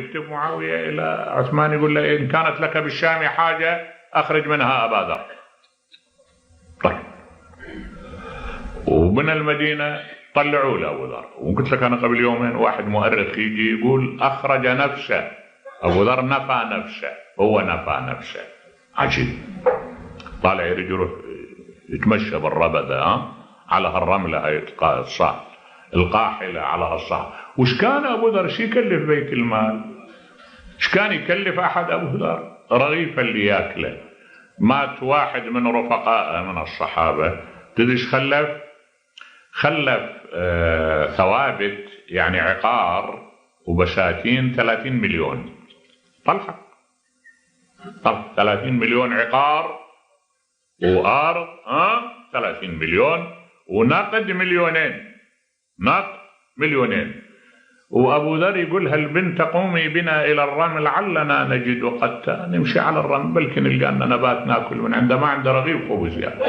يكتب معاوية إلى عثمان يقول له إن كانت لك بالشام حاجة أخرج منها أبا ذر. طيب، ومن المدينة طلعوا له أبو ذر. وقلت لك أنا قبل يومين واحد مؤرخ يجي يقول أخرج نفسه، أبو ذر نفى نفسه، هو نفى نفسه. عجيب. طالع يروح يتمشى بالربذة على هالرملة هاي الصح القاحلة على هالصح. وش كان أبو ذر شي يكلف بيت المال؟ ايش كان يكلف أحد أبو ذر؟ رغيفا اللي ياكله. مات واحد من رفقائه من الصحابة، تدري خلف؟ خلف ثوابت يعني عقار وبساتين 30 مليون. طلحة 30 مليون عقار وأرض 30 مليون ونقد مليونين، نقد مليونين. وأبو ذر يقول هالبنت قومي بنا إلى الرمل لعلنا نجد قتا، نمشي على الرمل بلكن نلقى لنا نبات ناكل من عنده، ما عنده رغيف خبز يعني.